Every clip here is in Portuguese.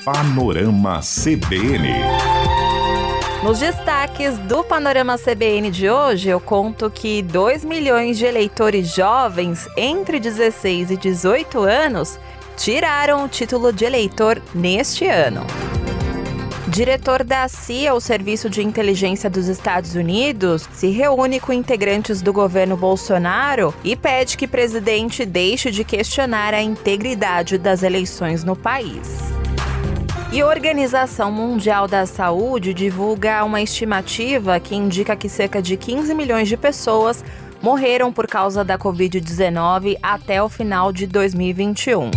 Panorama CBN. Nos destaques do Panorama CBN de hoje, eu conto que 2 milhões de eleitores jovens entre 16 e 18 anos tiraram o título de eleitor neste ano. Diretor da CIA, o Serviço de Inteligência dos Estados Unidos, se reúne com integrantes do governo Bolsonaro e pede que o presidente deixe de questionar a integridade das eleições no país. E a Organização Mundial da Saúde divulga uma estimativa que indica que cerca de 15 milhões de pessoas morreram por causa da Covid-19 até o final de 2021.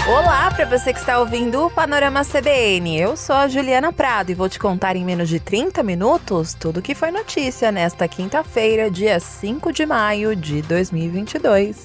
Olá para você que está ouvindo o Panorama CBN. Eu sou a Juliana Prado e vou te contar em menos de 30 minutos tudo que foi notícia nesta quinta-feira, dia 5 de maio de 2022.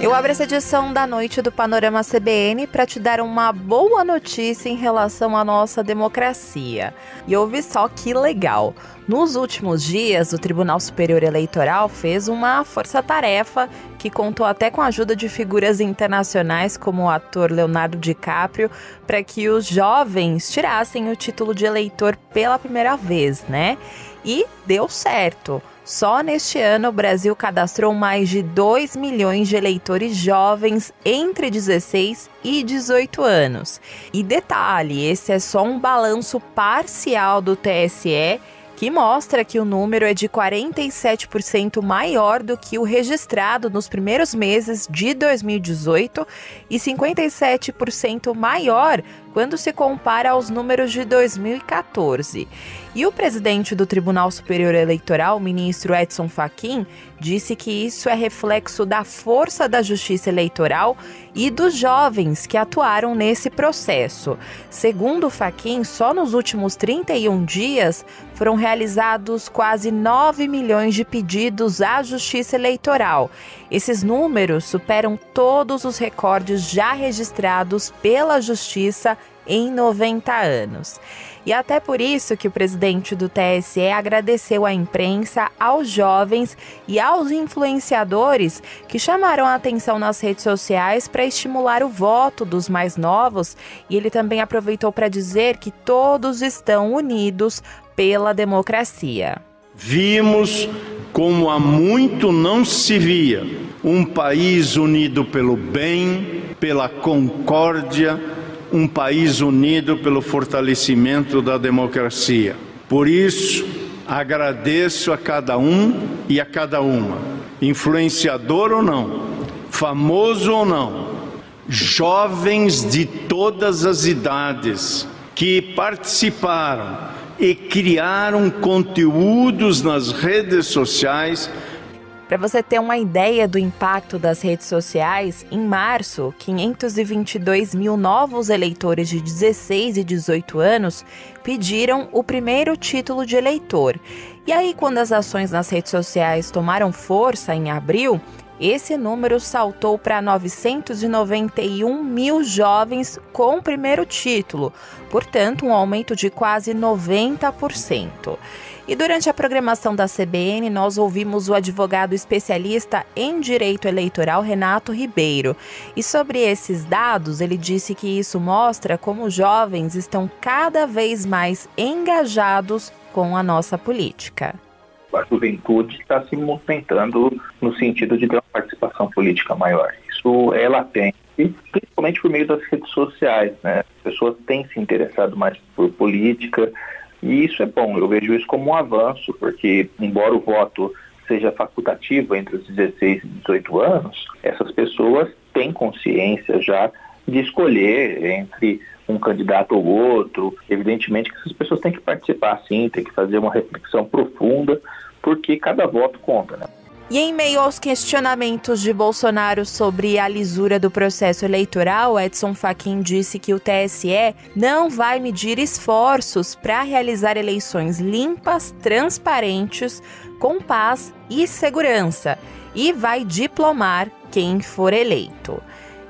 Eu abro essa edição da noite do Panorama CBN para te dar uma boa notícia em relação à nossa democracia. E ouve só que legal. Nos últimos dias, o Tribunal Superior Eleitoral fez uma força-tarefa que contou até com a ajuda de figuras internacionais como o ator Leonardo DiCaprio para que os jovens tirassem o título de eleitor pela primeira vez, né? E deu certo. Só neste ano, o Brasil cadastrou mais de 2 milhões de eleitores jovens entre 16 e 18 anos. E detalhe, esse é só um balanço parcial do TSE, que mostra que o número é de 47% maior do que o registrado nos primeiros meses de 2018 e 57% maior quando se compara aos números de 2014. E o presidente do Tribunal Superior Eleitoral, o ministro Edson Fachin, disse que isso é reflexo da força da justiça eleitoral e dos jovens que atuaram nesse processo. Segundo Fachin, só nos últimos 31 dias foram realizados quase 9 milhões de pedidos à justiça eleitoral. Esses números superam todos os recordes já registrados pela justiça em 90 anos. E até por isso que o presidente do TSE agradeceu à imprensa, aos jovens e aos influenciadores que chamaram a atenção nas redes sociais para estimular o voto dos mais novos. E ele também aproveitou para dizer que todos estão unidos pela democracia. Vimos como há muito não se via um país unido pelo bem, pela concórdia, um país unido pelo fortalecimento da democracia. Por isso, agradeço a cada um e a cada uma, influenciador ou não, famoso ou não, jovens de todas as idades que participaram e criaram conteúdos nas redes sociais. Para você ter uma ideia do impacto das redes sociais, em março, 522 mil novos eleitores de 16 e 18 anos pediram o primeiro título de eleitor. E aí, quando as ações nas redes sociais tomaram força em abril, esse número saltou para 991 mil jovens com o primeiro título, portanto, um aumento de quase 90%. E durante a programação da CBN, nós ouvimos o advogado especialista em direito eleitoral, Renato Ribeiro. E sobre esses dados, ele disse que isso mostra como os jovens estão cada vez mais engajados com a nossa política. A juventude está se movimentando no sentido de ter uma participação política maior. Isso é latente, principalmente por meio das redes sociais, né? As pessoas têm se interessado mais por política e isso é bom. Eu vejo isso como um avanço, porque embora o voto seja facultativo entre os 16 e 18 anos, essas pessoas têm consciência já de escolher entre um candidato ou outro. Evidentemente que essas pessoas têm que participar sim, têm que fazer uma reflexão profunda, porque cada voto conta, né? E em meio aos questionamentos de Bolsonaro sobre a lisura do processo eleitoral, Edson Fachin disse que o TSE não vai medir esforços para realizar eleições limpas, transparentes, com paz e segurança, e vai diplomar quem for eleito.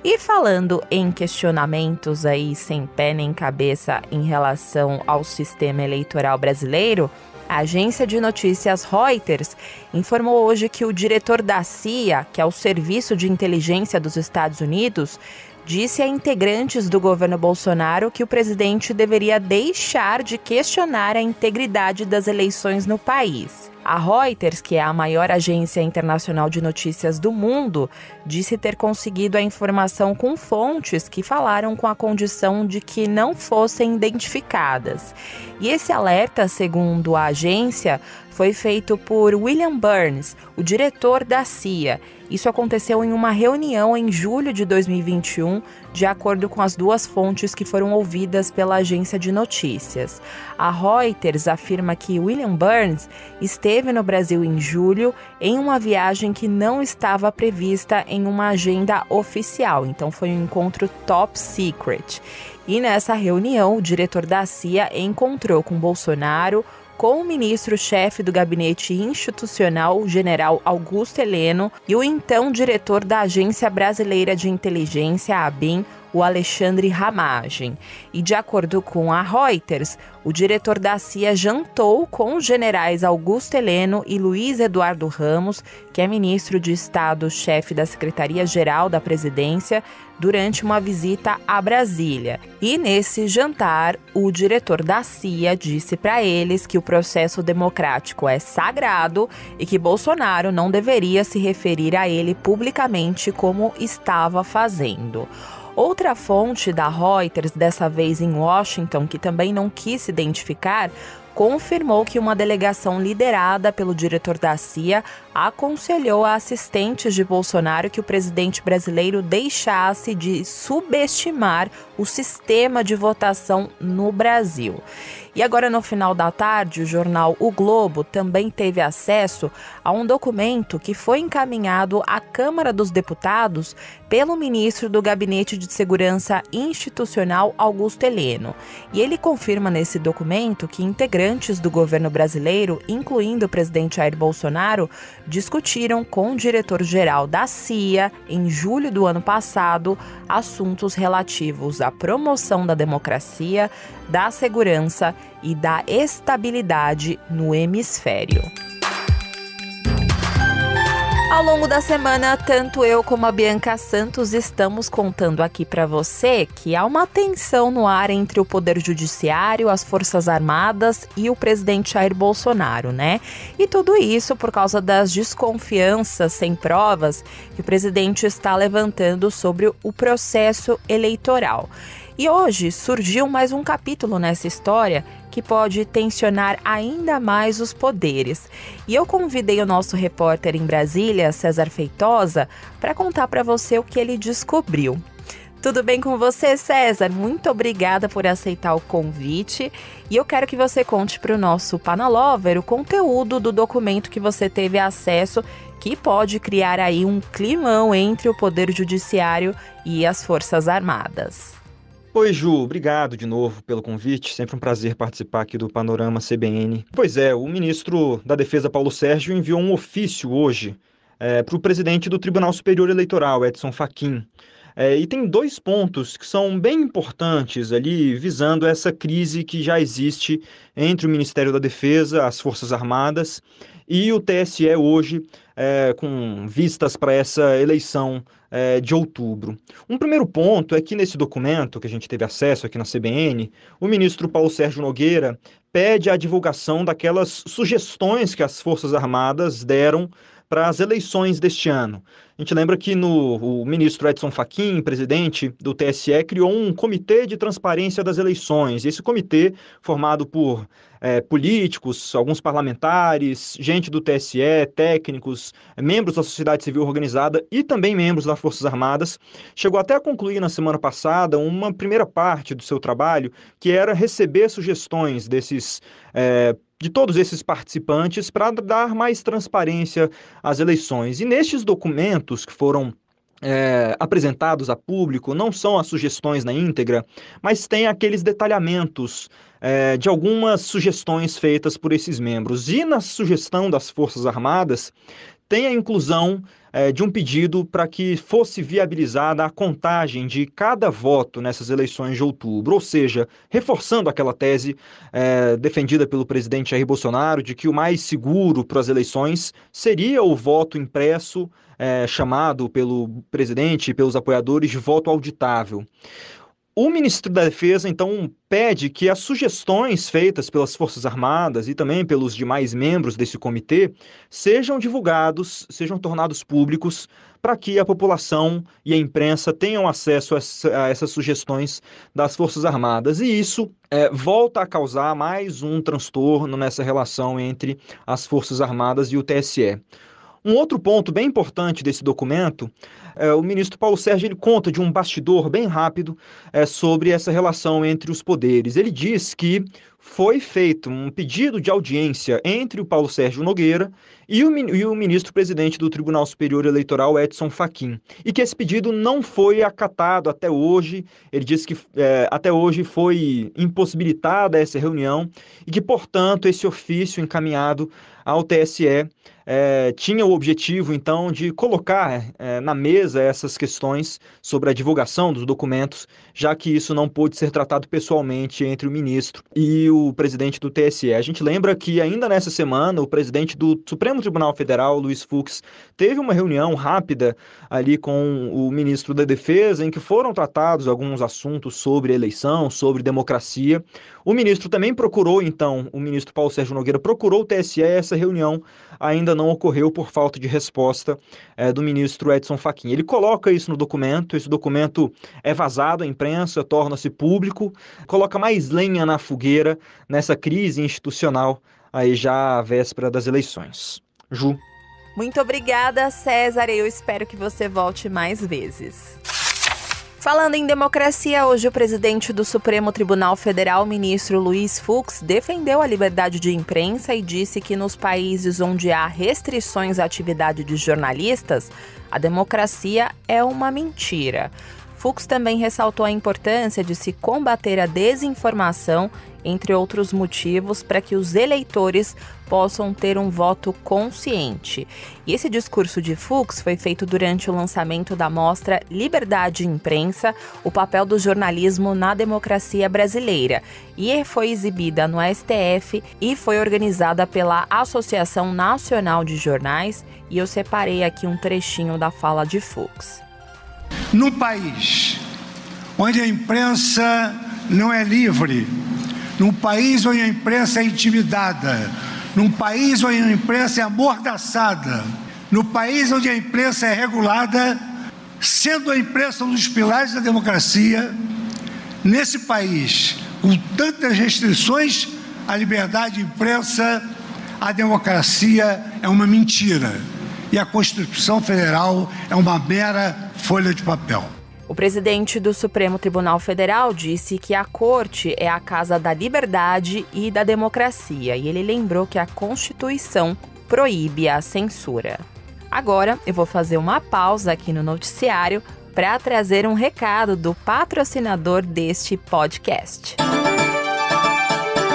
E falando em questionamentos aí sem pé nem cabeça em relação ao sistema eleitoral brasileiro, A agência de notícias Reuters informou hoje que o diretor da CIA, que é o Serviço de Inteligência dos Estados Unidos, disse a integrantes do governo Bolsonaro que o presidente deveria deixar de questionar a integridade das eleições no país. A Reuters, que é a maior agência internacional de notícias do mundo, disse ter conseguido a informação com fontes que falaram com a condição de que não fossem identificadas. E esse alerta, segundo a agência, foi feito por William Burns, o diretor da CIA. Isso aconteceu em uma reunião em julho de 2021, de acordo com as duas fontes que foram ouvidas pela agência de notícias. A Reuters afirma que William Burns esteve no Brasil em julho em uma viagem que não estava prevista em uma agenda oficial, então foi um encontro top secret. E nessa reunião, o diretor da CIA encontrou com Bolsonaro, com o ministro-chefe do Gabinete Institucional, o general Augusto Heleno, e o então diretor da Agência Brasileira de Inteligência, a ABIN, o Alexandre Ramagem. E de acordo com a Reuters, o diretor da CIA jantou com os generais Augusto Heleno e Luiz Eduardo Ramos, que é ministro de Estado-chefe da Secretaria-Geral da Presidência, durante uma visita a Brasília. E nesse jantar, o diretor da CIA disse para eles que o processo democrático é sagrado e que Bolsonaro não deveria se referir a ele publicamente como estava fazendo. Outra fonte da Reuters, dessa vez em Washington, que também não quis se identificar, confirmou que uma delegação liderada pelo diretor da CIA aconselhou a assistentes de Bolsonaro que o presidente brasileiro deixasse de subestimar o sistema de votação no Brasil. E agora, no final da tarde, o jornal O Globo também teve acesso a um documento que foi encaminhado à Câmara dos Deputados pelo ministro do Gabinete de Segurança Institucional, Augusto Heleno. E ele confirma nesse documento que integrantes do governo brasileiro, incluindo o presidente Jair Bolsonaro, discutiram com o diretor-geral da CIA, em julho do ano passado, assuntos relativos à promoção da democracia, da segurança e da estabilidade no hemisfério. Ao longo da semana, tanto eu como a Bianca Santos estamos contando aqui para você que há uma tensão no ar entre o Poder Judiciário, as Forças Armadas e o presidente Jair Bolsonaro, né? E tudo isso por causa das desconfianças sem provas que o presidente está levantando sobre o processo eleitoral. E hoje surgiu mais um capítulo nessa história que pode tensionar ainda mais os poderes. E eu convidei o nosso repórter em Brasília, César Feitosa, para contar para você o que ele descobriu. Tudo bem com você, César? Muito obrigada por aceitar o convite. E eu quero que você conte para o nosso Panalover o conteúdo do documento que você teve acesso, que pode criar aí um climão entre o Poder Judiciário e as Forças Armadas. Oi, Ju, obrigado de novo pelo convite, sempre um prazer participar aqui do Panorama CBN. Pois é, o ministro da Defesa, Paulo Sérgio, enviou um ofício hoje para o presidente do Tribunal Superior Eleitoral, Edson Fachin. E tem dois pontos que são bem importantes ali, visando essa crise que já existe entre o Ministério da Defesa, as Forças Armadas e o TSE hoje, com vistas para essa eleição de outubro. Um primeiro ponto é que nesse documento que a gente teve acesso aqui na CBN, o ministro Paulo Sérgio Nogueira pede a divulgação daquelas sugestões que as Forças Armadas deram para as eleições deste ano. A gente lembra que o ministro Edson Fachin, presidente do TSE, criou um comitê de transparência das eleições. E esse comitê, formado por políticos, alguns parlamentares, gente do TSE, técnicos, membros da sociedade civil organizada e também membros das Forças Armadas, chegou até a concluir na semana passada uma primeira parte do seu trabalho, que era receber sugestões de todos esses participantes para dar mais transparência às eleições. E nestes documentos que foram apresentados a público, não são as sugestões na íntegra, mas tem aqueles detalhamentos de algumas sugestões feitas por esses membros. E na sugestão das Forças Armadas, tem a inclusão de um pedido para que fosse viabilizada a contagem de cada voto nessas eleições de outubro, ou seja, reforçando aquela tese defendida pelo presidente Jair Bolsonaro de que o mais seguro para as eleições seria o voto impresso, chamado pelo presidente e pelos apoiadores de voto auditável. O ministro da Defesa, então, pede que as sugestões feitas pelas Forças Armadas e também pelos demais membros desse comitê sejam divulgados, sejam tornados públicos, para que a população e a imprensa tenham acesso a essas sugestões das Forças Armadas. E isso volta a causar mais um transtorno nessa relação entre as Forças Armadas e o TSE. Um outro ponto bem importante desse documento, o ministro Paulo Sérgio ele conta de um bastidor bem rápido sobre essa relação entre os poderes. Ele diz que foi feito um pedido de audiência entre o Paulo Sérgio Nogueira e o ministro-presidente do Tribunal Superior Eleitoral, Edson Fachin, e que esse pedido não foi acatado até hoje. Ele disse que até hoje foi impossibilitada essa reunião e que, portanto, esse ofício encaminhado ao TSE tinha o objetivo, então, de colocar na mesa essas questões sobre a divulgação dos documentos, já que isso não pôde ser tratado pessoalmente entre o ministro e o presidente do TSE. A gente lembra que ainda nessa semana o presidente do Supremo Tribunal Federal, Luiz Fux, teve uma reunião rápida ali com o ministro da Defesa, em que foram tratados alguns assuntos sobre eleição, sobre democracia. O ministro também procurou, então, o ministro Paulo Sérgio Nogueira procurou o TSE. Essa reunião ainda não ocorreu por falta de resposta do ministro Edson Fachin. Ele coloca isso no documento, esse documento é vazado à imprensa, torna-se público, coloca mais lenha na fogueira nessa crise institucional aí já à véspera das eleições. Ju. Muito obrigada, César. Eu espero que você volte mais vezes. Falando em democracia, hoje o presidente do Supremo Tribunal Federal, ministro Luiz Fux, defendeu a liberdade de imprensa e disse que nos países onde há restrições à atividade de jornalistas, a democracia é uma mentira. Fux também ressaltou a importância de se combater a desinformação, entre outros motivos, para que os eleitores possam ter um voto consciente. E esse discurso de Fux foi feito durante o lançamento da mostra Liberdade de Imprensa, o papel do jornalismo na democracia brasileira, e foi exibida no STF e foi organizada pela Associação Nacional de Jornais, e eu separei aqui um trechinho da fala de Fux. Num país onde a imprensa não é livre, num país onde a imprensa é intimidada, num país onde a imprensa é amordaçada, no país onde a imprensa é regulada, sendo a imprensa um dos pilares da democracia, nesse país, com tantas restrições à liberdade de imprensa, a democracia é uma mentira e a Constituição Federal é uma mera folha de papel. O presidente do Supremo Tribunal Federal disse que a Corte é a casa da liberdade e da democracia, e ele lembrou que a Constituição proíbe a censura. Agora, eu vou fazer uma pausa aqui no noticiário para trazer um recado do patrocinador deste podcast.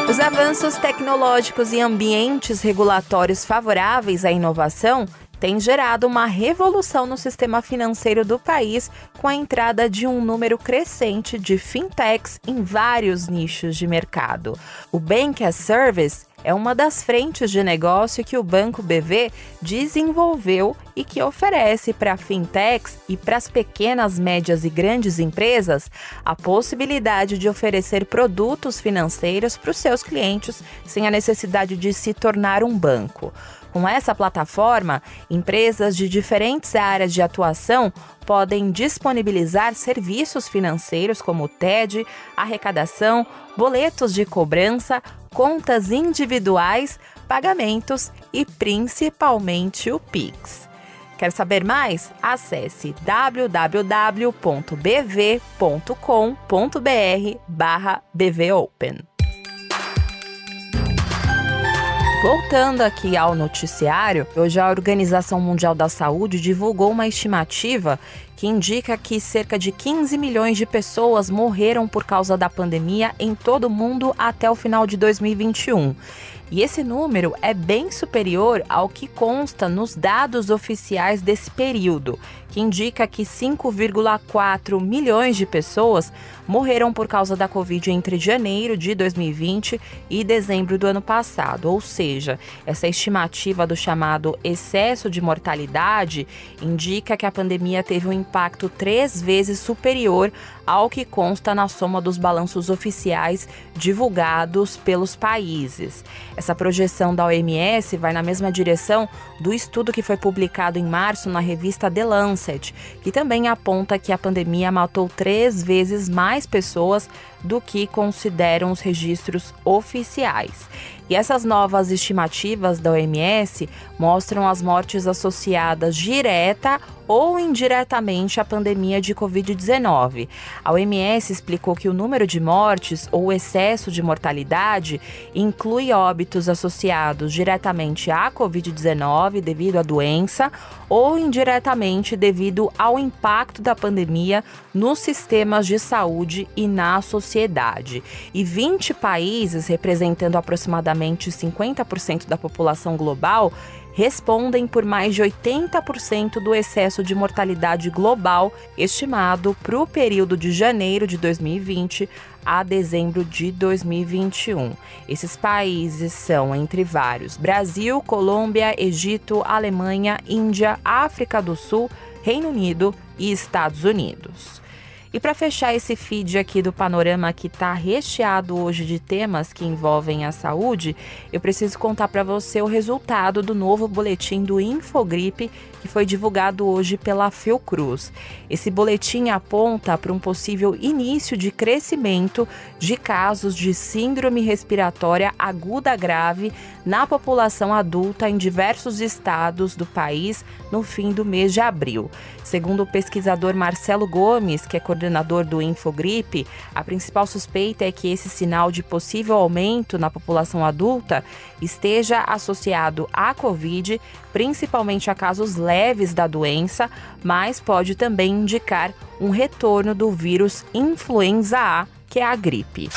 Os avanços tecnológicos e ambientes regulatórios favoráveis à inovação tem gerado uma revolução no sistema financeiro do país, com a entrada de um número crescente de fintechs em vários nichos de mercado. O Bank as Service é uma das frentes de negócio que o Banco BV desenvolveu e que oferece para fintechs e para as pequenas, médias e grandes empresas a possibilidade de oferecer produtos financeiros para os seus clientes sem a necessidade de se tornar um banco. Com essa plataforma, empresas de diferentes áreas de atuação podem disponibilizar serviços financeiros como TED, arrecadação, boletos de cobrança, contas individuais, pagamentos e principalmente o Pix. Quer saber mais? Acesse www.bv.com.br/bvopen. Voltando aqui ao noticiário, hoje a Organização Mundial da Saúde divulgou uma estimativa que indica que cerca de 15 milhões de pessoas morreram por causa da pandemia em todo o mundo até o final de 2021. E esse número é bem superior ao que consta nos dados oficiais desse período, que indica que 5,4 milhões de pessoas morreram por causa da Covid entre janeiro de 2020 e dezembro do ano passado. Ou seja, essa estimativa do chamado excesso de mortalidade indica que a pandemia teve um impacto 3 vezes superior ao que consta na soma dos balanços oficiais divulgados pelos países. Essa projeção da OMS vai na mesma direção do estudo que foi publicado em março na revista The Lancet, que também aponta que a pandemia matou 3 vezes mais pessoas do que consideram os registros oficiais. E essas novas estimativas da OMS mostram as mortes associadas direta ou indiretamente à pandemia de Covid-19. A OMS explicou que o número de mortes ou o excesso de mortalidade inclui óbitos associados diretamente à Covid-19 devido à doença ou indiretamente devido ao impacto da pandemia nos sistemas de saúde e na sociedade. E 20 países, representando aproximadamente 50% da população global, respondem por mais de 80% do excesso de mortalidade global estimado para o período de janeiro de 2020 a dezembro de 2021. Esses países são, entre vários, Brasil, Colômbia, Egito, Alemanha, Índia, África do Sul, Reino Unido e Estados Unidos. E para fechar esse feed aqui do Panorama, que está recheado hoje de temas que envolvem a saúde, eu preciso contar para você o resultado do novo boletim do Infogripe, que foi divulgado hoje pela Fiocruz. Esse boletim aponta para um possível início de crescimento de casos de síndrome respiratória aguda grave na população adulta em diversos estados do país no fim do mês de abril. Segundo o pesquisador Marcelo Gomes, que é coordenador do Infogripe, a principal suspeita é que esse sinal de possível aumento na população adulta esteja associado à Covid, principalmente a casos leves da doença, mas pode também indicar um retorno do vírus influenza A, que é a gripe.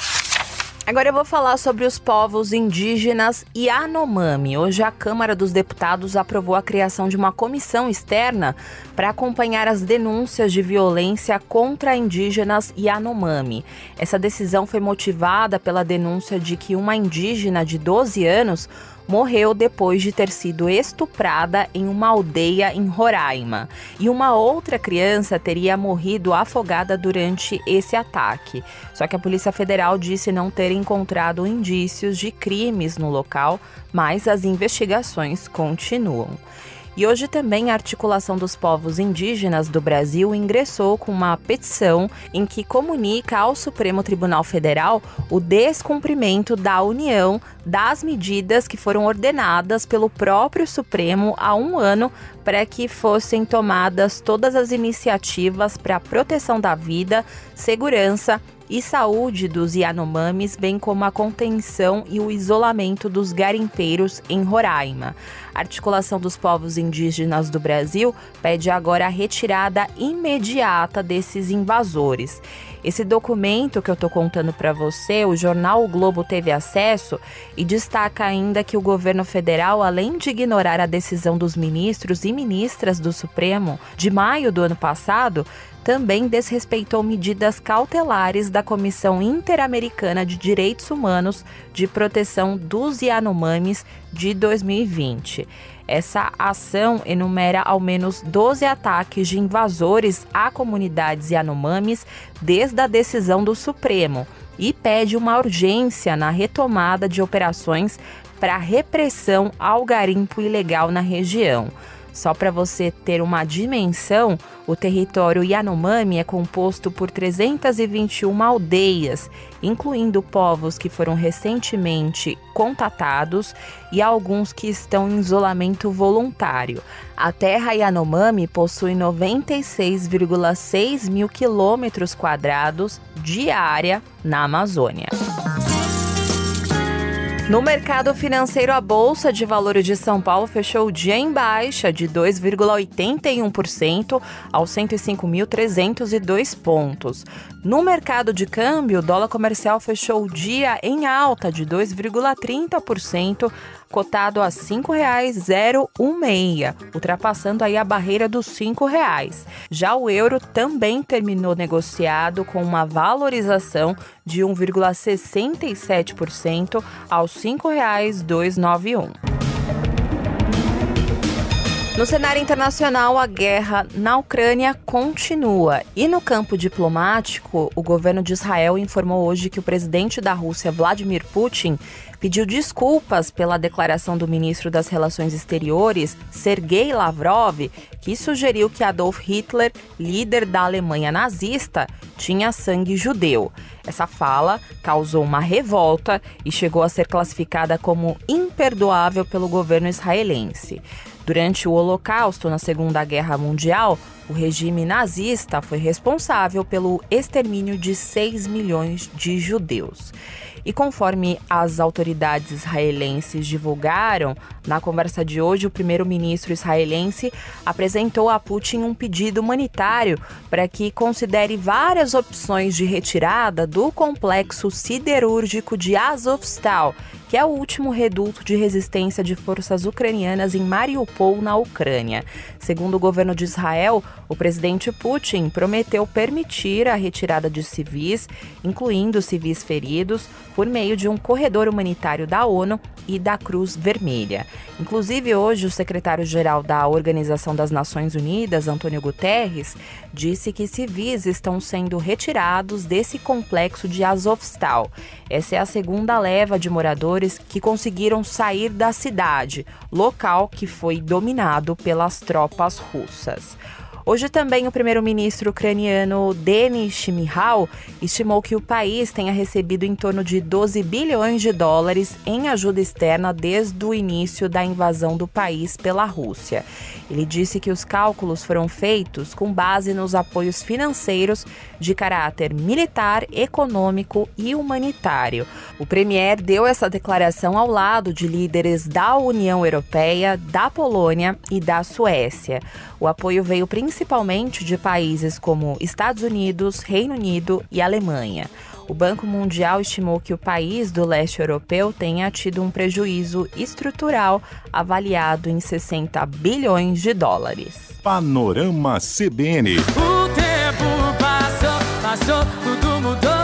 Agora eu vou falar sobre os povos indígenas Yanomami. Hoje a Câmara dos Deputados aprovou a criação de uma comissão externa para acompanhar as denúncias de violência contra indígenas Yanomami. Essa decisão foi motivada pela denúncia de que uma indígena de 12 anos morreu depois de ter sido estuprada em uma aldeia em Roraima. E uma outra criança teria morrido afogada durante esse ataque. Só que a Polícia Federal disse não ter encontrado indícios de crimes no local, mas as investigações continuam. E hoje também a Articulação dos Povos Indígenas do Brasil ingressou com uma petição em que comunica ao Supremo Tribunal Federal o descumprimento da União das medidas que foram ordenadas pelo próprio Supremo há um ano para que fossem tomadas todas as iniciativas para a proteção da vida, segurança e saúde dos Yanomamis, bem como a contenção e o isolamento dos garimpeiros em Roraima. A Articulação dos Povos Indígenas do Brasil pede agora a retirada imediata desses invasores. Esse documento que eu estou contando para você, o jornal O Globo teve acesso e destaca ainda que o governo federal, além de ignorar a decisão dos ministros e ministras do Supremo de maio do ano passado, também desrespeitou medidas cautelares da Comissão Interamericana de Direitos Humanos de Proteção dos Yanomamis de 2020. Essa ação enumera ao menos 12 ataques de invasores a comunidades Yanomamis desde a decisão do Supremo e pede uma urgência na retomada de operações para repressão ao garimpo ilegal na região. Só para você ter uma dimensão, o território Yanomami é composto por 321 aldeias, incluindo povos que foram recentemente contatados e alguns que estão em isolamento voluntário. A terra Yanomami possui 96,6 mil quilômetros quadrados de área na Amazônia. No mercado financeiro, a Bolsa de Valores de São Paulo fechou o dia em baixa de 2,81% aos 105.302 pontos. No mercado de câmbio, o dólar comercial fechou o dia em alta de 2,30%, cotado a R$ 5,016, ultrapassando aí a barreira dos R$ 5,00. Já o euro também terminou negociado com uma valorização de 1,67% aos R$ 5,291. No cenário internacional, a guerra na Ucrânia continua. E no campo diplomático, o governo de Israel informou hoje que o presidente da Rússia, Vladimir Putin, pediu desculpas pela declaração do ministro das Relações Exteriores, Sergei Lavrov, que sugeriu que Adolf Hitler, líder da Alemanha nazista, tinha sangue judeu. Essa fala causou uma revolta e chegou a ser classificada como imperdoável pelo governo israelense. Durante o Holocausto, na Segunda Guerra Mundial, o regime nazista foi responsável pelo extermínio de 6 milhões de judeus. E conforme as autoridades israelenses divulgaram, na conversa de hoje, o primeiro-ministro israelense apresentou a Putin um pedido humanitário para que considere várias opções de retirada do complexo siderúrgico de Azovstal, que é o último reduto de resistência de forças ucranianas em Mariupol, na Ucrânia. Segundo o governo de Israel, o presidente Putin prometeu permitir a retirada de civis, incluindo civis feridos, por meio de um corredor humanitário da ONU e da Cruz Vermelha. Inclusive, hoje, o secretário-geral da Organização das Nações Unidas, Antônio Guterres, disse que civis estão sendo retirados desse complexo de Azovstal. Essa é a segunda leva de moradores que conseguiram sair da cidade, local que foi dominado pelas tropas russas. Hoje também o primeiro-ministro ucraniano Denis Shmyhal estimou que o país tenha recebido em torno de 12 bilhões de dólares em ajuda externa desde o início da invasão do país pela Rússia. Ele disse que os cálculos foram feitos com base nos apoios financeiros de caráter militar, econômico e humanitário. O premier deu essa declaração ao lado de líderes da União Europeia, da Polônia e da Suécia. O apoio veio principalmente de países como Estados Unidos, Reino Unido e Alemanha. O Banco Mundial estimou que o país do leste europeu tenha tido um prejuízo estrutural avaliado em 60 bilhões de dólares. Panorama CBN. O tempo passou, tudo mudou.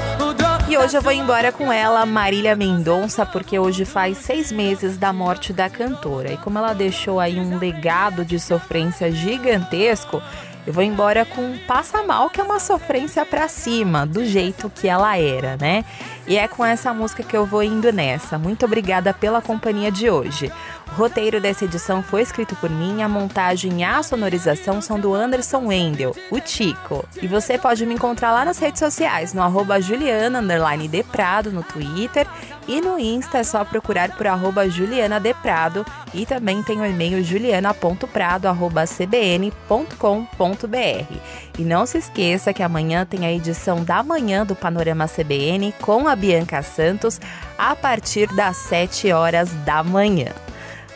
E hoje eu vou embora com ela, Marília Mendonça, porque hoje faz 6 meses da morte da cantora. E como ela deixou aí um legado de sofrência gigantesco, eu vou embora com Passa Mal, que é uma sofrência pra cima, do jeito que ela era, né? E é com essa música que eu vou indo nessa. Muito obrigada pela companhia de hoje. O roteiro dessa edição foi escrito por mim, a montagem e a sonorização são do Anderson Wendel, o Tico. E você pode me encontrar lá nas redes sociais, no @Juliana_Deprado no Twitter, e no Insta é só procurar por @JulianaDeprado, e também tem o e-mail juliana.prado@cbn.com.br. E não se esqueça que amanhã tem a edição da manhã do Panorama CBN com a Bianca Santos, a partir das 7 horas da manhã.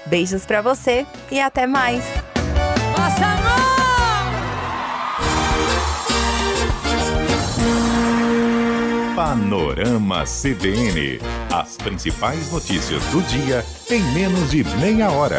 Beijos pra você e até mais! Passa mal! Panorama CBN. As principais notícias do dia em menos de meia hora.